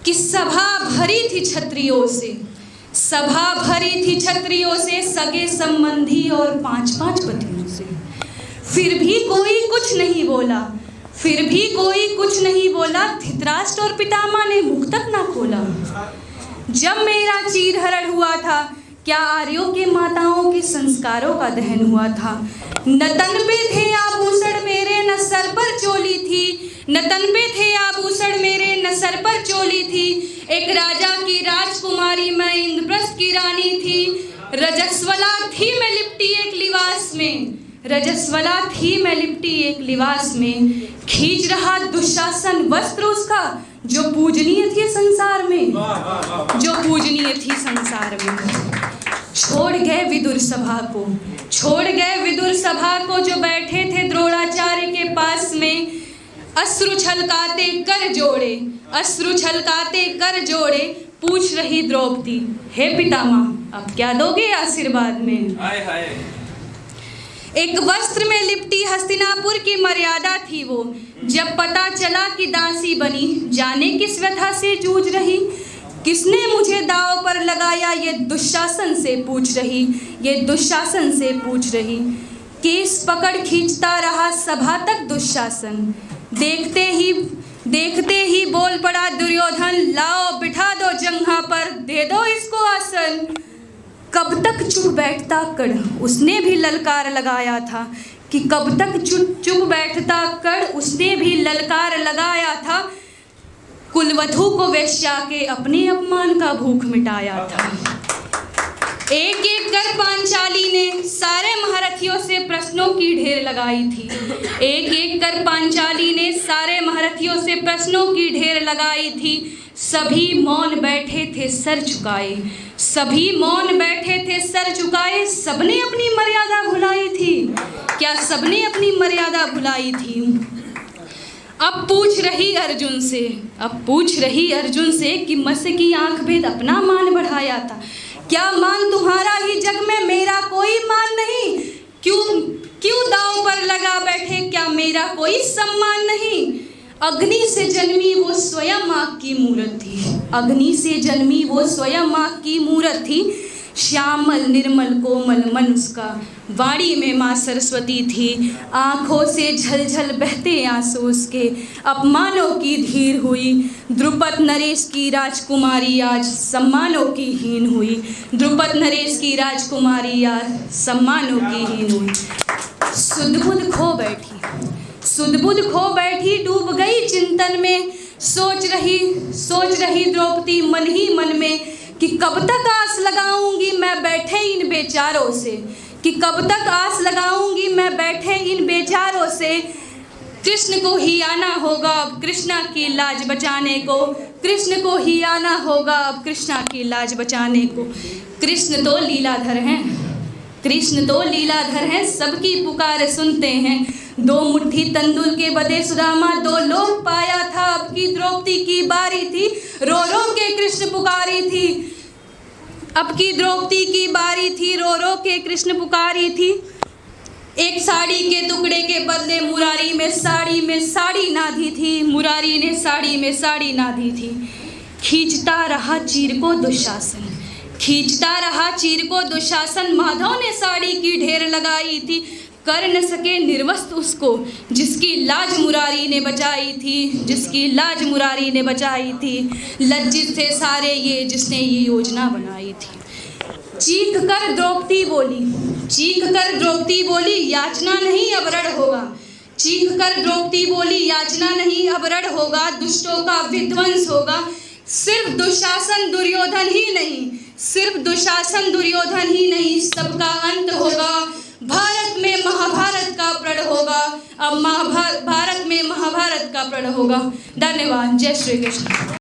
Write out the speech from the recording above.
कि सभा भरी थी क्षत्रियों से, सभा भरी थी क्षत्रियों से, सगे संबंधी और 5-5 पतियों से। फिर भी कोई कुछ नहीं बोला, फिर भी कोई कुछ नहीं बोला। धृतराष्ट्र और पितामह ने मुख तक ना खोला। जब मेरा चीरहरण हुआ था, क्या आर्यों के माताओं के संस्कारों का दहन हुआ था। न तन पे थे आभूषण मेरे, न सर पर चोली थी, न तन पे थे आभूषण मेरे, न सर पर चोली थी। एक राजा की राजकुमारी मैं, इंद्रप्रस्थ की रानी थी। रजस्वला थी मैं लिपटी एक लिबास में, रजस्वला थी मैं लिपटी एक लिबास में। खींच रहा दुशासन वस्त्र उसका, जो पूजनीय थी संसार में, जो पूजनीय थी संसार में। छोड़ गए विदुर सभा को, छोड़ गए विदुर सभा को, जो बैठे थे द्रोणाचार्य के पास में। अश्रु छलकाते कर जोड़े, अश्रु छलकाते कर जोड़े। पूछ रही द्रौपदी, हे पितामह अब क्या दोगे आशीर्वाद में। हाय हाय। एक वस्त्र में लिपटी हस्तिनापुर की मर्यादा थी वो। जब पता चला कि दासी बनी, जाने किस व्यथा से जूझ रही। किसने मुझे दांव पर लगाया, ये दुशासन से पूछ रही, ये दुशासन से पूछ रही। केस पकड़ खींचता रहा सभा तक दुशासन। देखते ही बोल पड़ा दुर्योधन, लाओ बिठा दो जंघा पर, दे दो इसको आसन। कब तक चुप बैठता कड़, उसने भी ललकार लगाया था कि कब तक चुप बैठता कड़, उसने भी ललकार लगाया था। कुलवधू को वेश्या के अपने अपमान का भूख मिटाया था। एक एक कर पांचाली ने सारे महारथियों से प्रश्नों की ढेर लगाई थी। एक एक कर पांचाली ने सारे महारथियों से प्रश्नों की ढेर लगाई थी। सभी मौन बैठे थे सर झुकाए, सभी मौन बैठे थे सर झुकाए। सबने अपनी मर्यादा भुलाई थी, क्या सबने अपनी मर्यादा भुलाई थी। अब पूछ रही अर्जुन से, अब पूछ रही अर्जुन से कि मत्स्य की आंख भेद अपना मान बढ़ाया था। क्या मान तुम्हारा ही जग में, मेरा कोई मान नहीं। क्यों दांव पर लगा बैठे, क्या मेरा कोई सम्मान नहीं। अग्नि से जन्मी वो स्वयं आग की मूरत थी, अग्नि से जन्मी वो स्वयं आग की मूरत थी। श्यामल निर्मल कोमल मन उसका, वाणी में माँ सरस्वती थी। आँखों से झलझल बहते आंसू उसके, अपमानों की धीर हुई। द्रुपद नरेश की राजकुमारी आज सम्मानों की हीन हुई, द्रुपद नरेश की राजकुमारी आज सम्मानों की हीन हुई। सुध-बुध खो बैठी, सुध-बुध खो बैठी, डूब गई चिंतन में। सोच रही द्रौपदी मन ही मन में कि कब तक आस लगाऊंगी मैं बैठे इन बेचारों से, कि कब तक आस लगाऊंगी मैं बैठे इन बेचारों से। कृष्ण को ही आना होगा अब कृष्णा की लाज बचाने को, कृष्ण को ही आना होगा अब कृष्णा की लाज बचाने को। कृष्ण तो लीलाधर हैं, कृष्ण तो लीलाधर हैं, सबकी पुकार सुनते हैं। 2 मुट्ठी तंदुल के बदे सुदामा 2 लोग पाया था। अब की द्रौपदी की बारी थी, रो रो के कृष्ण पुकारी थी। अब की द्रौपदी की बारी थी, रो रो के कृष्ण पुकारी थी। एक साड़ी के टुकड़े के बदले मुरारी में साड़ी नाधी थी, मुरारी ने साड़ी में साड़ी नाधी थी। खींचता रहा चीर को दुशासन, खींचता रहा चीर को दुशासन। माधव ने साड़ी की ढेर लगाई थी, कर न सके निर्वस्त्र उसको, जिसकी लाज मुरारी ने बचाई थी, जिसकी लाज मुरारी ने बचाई थी। लज्जित थे सारे ये जिसने ये योजना बनाई थी। चीख कर द्रौपदी बोली, चीख कर द्रौपदी बोली, याचना नहीं अब रण होगा। चीख कर द्रौपदी बोली, याचना नहीं अब रण होगा। दुष्टों का विध्वंस होगा, सिर्फ दुशासन दुर्योधन ही नहीं, सिर्फ दुशासन दुर्योधन ही नहीं, सबका अंत होगा। भारत में महाभारत का प्रण होगा, अब भारत में महाभारत का प्रण होगा। धन्यवाद। जय श्री कृष्ण।